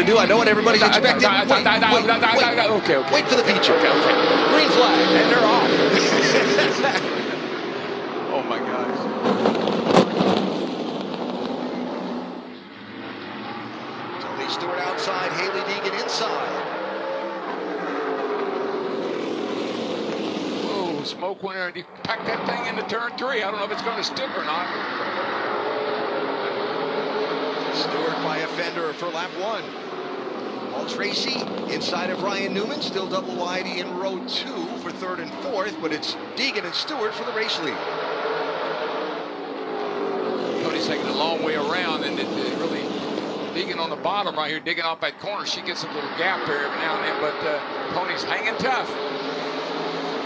to do. I know what everybody's expecting. Okay. Wait for the feature. Okay. Green flag. And they're off. Oh, my gosh. Tony Stewart outside, Haley Deegan inside. Whoa, smoke went there and he packed that thing into turn 3. I don't know if it's going to stick or not. Stewart by a fender for lap 1. Paul Tracy inside of Ryan Newman, still double wide in row 2 for 3rd and 4th, but it's Deegan and Stewart for the race lead. Tony's taking a long way around, and it really Deegan on the bottom right here, digging off that corner. She gets a little gap there every now and then, but Tony's hanging tough.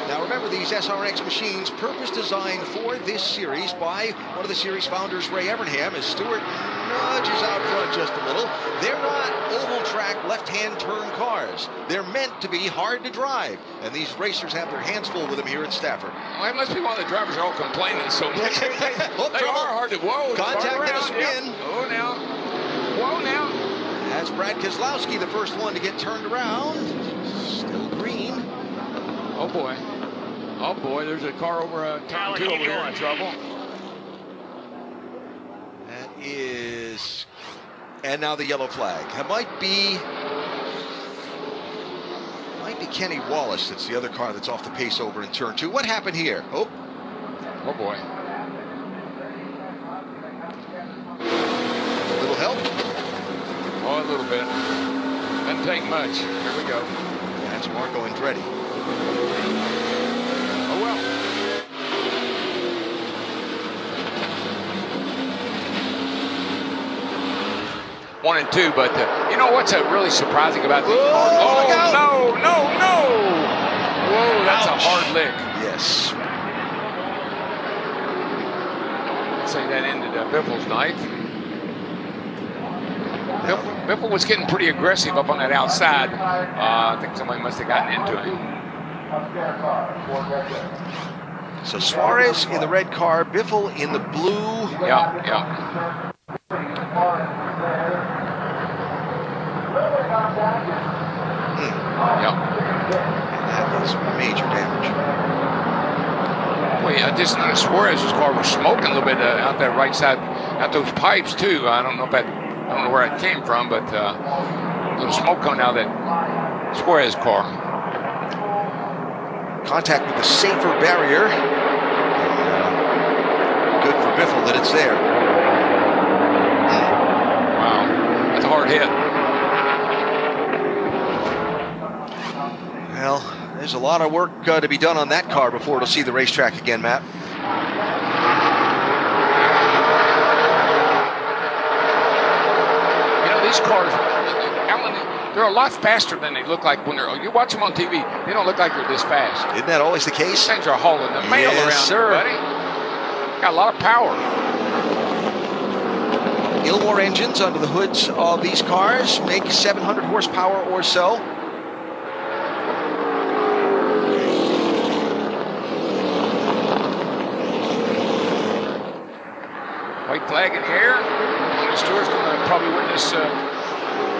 Now remember, these SRX machines, purpose designed for this series by one of the series founders, Ray Evernham, as Stewart nudges out front just a little. They're not oval track left-hand turn cars. They're meant to be hard to drive, and these racers have their hands full with them here at Stafford. Well, it must be one of the drivers are all complaining so much. Oh, they are hard to, whoa. Contact and a spin. Yep. Oh, now. Whoa, now. That's Brad Keselowski, the first one to get turned around. Still green. Oh, boy. Oh, boy, there's a car over turn 2 over here in trouble. That is... And now the yellow flag. It might be Kenny Wallace. That's the other car that's off the pace over in turn 2. What happened here? Oh boy. A little help? Oh, a little bit. Doesn't take much. Here we go. That's Marco Andretti. Oh, well. One and 2, but you know what's really surprising about the... Oh, no. Whoa, that's a hard lick. Yes. I'd say that ended Biffle's night. Biffle was getting pretty aggressive up on that outside. I think somebody must have gotten into him. So Suarez in the red car, Biffle in the blue. Yeah. And that is major damage. Well, yeah, just Suarez's car was smoking a little bit out that right side, out those pipes too. I don't know where it came from, but a little smoke coming out of that Suarez car. Contact with the safer barrier. Good for Biffle that it's there. Wow, that's a hard hit. Well, there's a lot of work to be done on that car before it'll see the racetrack again, Matt. You know, these cars, Alan, they're a lot faster than they look like when you watch them on TV. They don't look like they're this fast. Isn't that always the case? These things are hauling the mail around, sir. buddy. Got a lot of power. Ilmore engines under the hoods of these cars make 700 horsepower or so. White flag in the air. Stewart's going to probably win this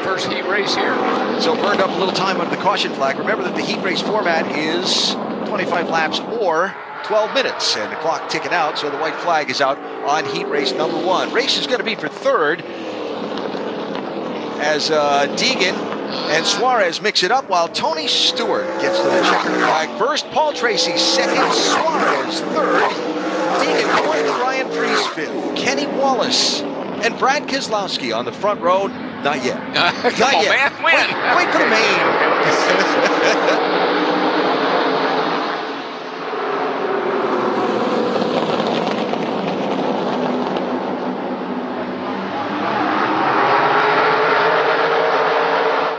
first heat race here. So burned up a little time under the caution flag. Remember that the heat race format is 25 laps or 12 minutes, and the clock ticking out, so the white flag is out on heat race number 1. Race is going to be for 3rd as Deegan and Suarez mix it up, while Tony Stewart gets the checkered flag first. Paul Tracy 2nd, Suarez 3rd, Deegan 4th, Ryan Preece 5th, Kenny Wallace and Brad Keselowski on the front row. Not yet. Not yet. Man, win. Wait for the main.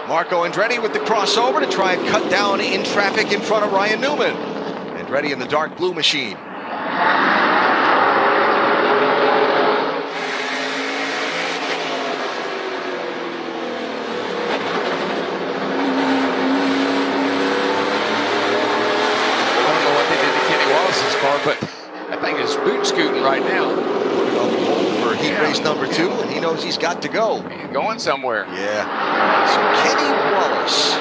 Marco Andretti with the crossover to try and cut down in traffic in front of Ryan Newman. Andretti in the dark blue machine. But that thing is boot scooting right now. Put it on the hold for heat race number number 2, and he knows he's got to go. He's going somewhere. Yeah. So Kenny Wallace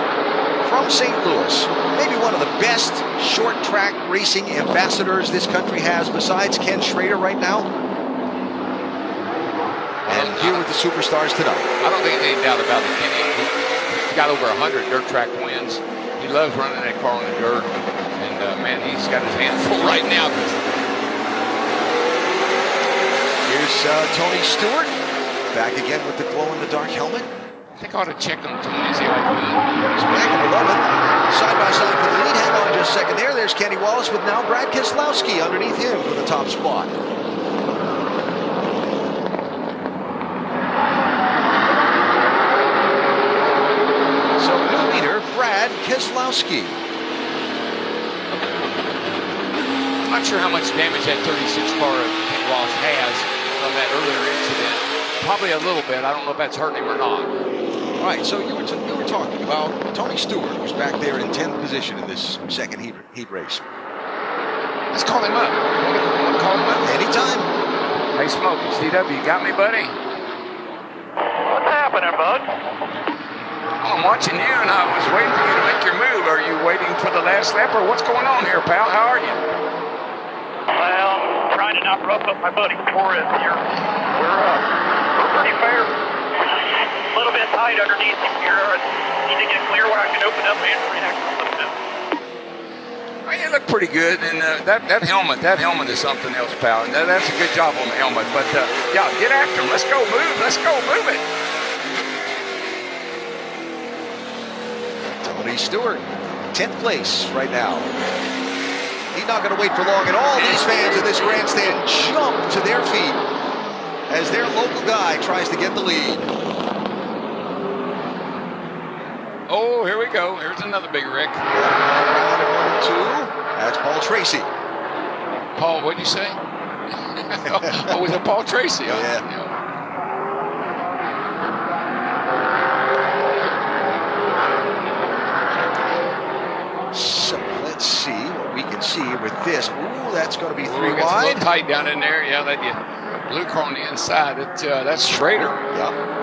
from St. Louis, maybe one of the best short track racing ambassadors this country has besides Ken Schrader right now. And here with the superstars tonight. I don't think there's any doubt about it. Kenny, he's got over 100 dirt track wins. He loves running that car on the dirt. And man, he's got his hands full right now. Here's Tony Stewart back again with the glow-in-the-dark helmet. I think I ought to check on Tony, see how he's doing. He's back in 11th, side by side for the lead. Hang on just a second there. There's Kenny Wallace with now Brad Keselowski underneath him for the top spot. So new leader, Brad Keselowski. I'm not sure how much damage that 36 car of Kenny Wallace has from that earlier incident. Probably a little bit. I don't know if that's hurting him or not. All right, so you were talking about Tony Stewart, who's back there in 10th position in this second heat race. Let's call him up. Want to call him up? Anytime. Hey, Smokey, CW, you got me, buddy? What's happening, bud? I'm watching you, and I was waiting for you to make your move. Are you waiting for the last lap, or what's going on here, pal? How are you? Well, I'm trying to not rough up my buddy Torres here. We're pretty fair. A little bit tight underneath him here. I need to get clear where I can open up and react a little bit. Well, you look pretty good, and that helmet is something else, pal. That's a good job on the helmet. But yeah, get after him. Let's go, move it. Tony Stewart, 10th place right now. He's not going to wait for long at all. These fans in this grandstand jump to their feet as their local guy tries to get the lead. Oh, here we go. Here's another big wreck. Round at 1 and 2. That's Paul Tracy. Paul, what'd you say? Oh, was it Paul Tracy? Yeah. So let's see what we can see with this. Ooh, that's going to be 3 It's a wide. little tight down in there. Yeah, that blue car on the inside. That's Schrader. Yeah.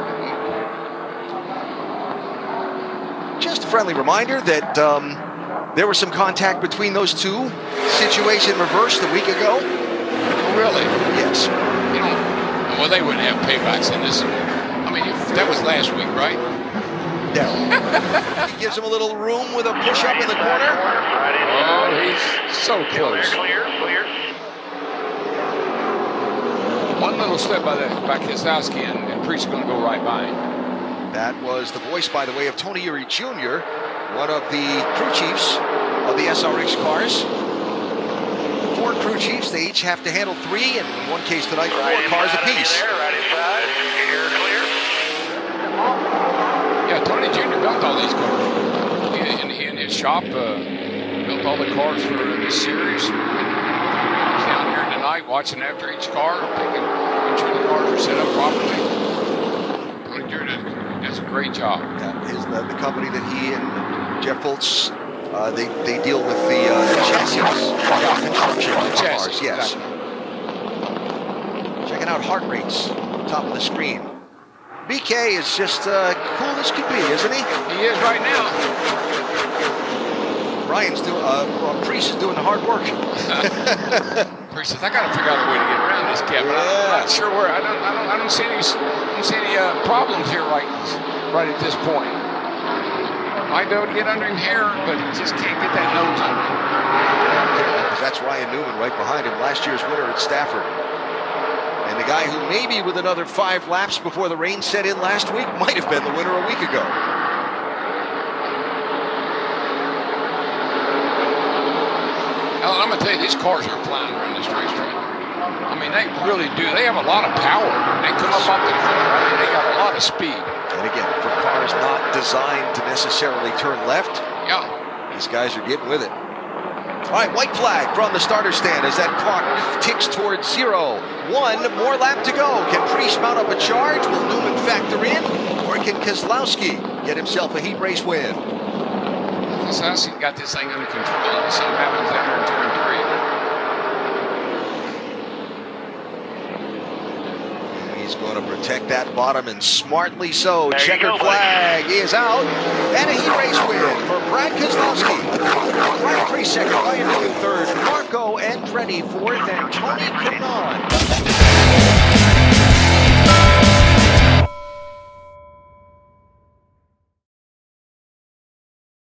Just a friendly reminder that there was some contact between those two. Situation reversed a week ago. Oh, really? Yes. You know, well, they wouldn't have paybacks in this. I mean, that was last week, right? No. He gives him a little room with a push-up in the corner. Oh, he's so close. Clear. One little step by Keselowski, and Priest is going to go right by him. That was the voice, by the way, of Tony Eury Jr., one of the crew chiefs of the SRX cars. 4 crew chiefs, they each have to handle 3, and in one case tonight, 4 cars apiece. Right inside. Clear. Yeah, Tony Jr. built all these cars. He in his shop built all the cars for this series. He's down here tonight watching after each car, making sure the cars are set up properly. Tony Jr. does a great job. That is the company that he and Jeff Foltz, they deal with the chassis construction of cars. Yes. Exactly. Checking out heart rates, top of the screen. BK is just cool as could be, isn't he? He is right now. Brian's doing, Priest is doing the hard work. Priest says, I got to figure out a way to get around this cap. Yeah. I'm not sure where. I don't see any problems here right at this point. Might be able to get under him here, but just can't get that nose under him. Because that's Ryan Newman right behind him, last year's winner at Stafford. And the guy who maybe with another 5 laps before the rain set in last week might have been the winner a week ago. Alan, I'm going to tell you, these cars are flying around this racetrack. I mean, they really do. They have a lot of power. They come up off the corner. I mean, they got a lot of speed. And again, for cars not designed to necessarily turn left, Yeah. these guys are getting with it. All right, white flag from the starter stand as that clock ticks towards 0. 1 more lap to go. Can Priest mount up a charge? Will Newman factor in? Or can Keselowski get himself a heat race win? Keselowski got this thing under control. Something happens there in turn 3. He's He's going to protect that bottom, and smartly so. There you Checkered go, flag. He is out. And a heat race win for Brad Keselowski. Ryan Preece second, Ryan Newman third, Marco Andretti fourth, and Tony Kanaan.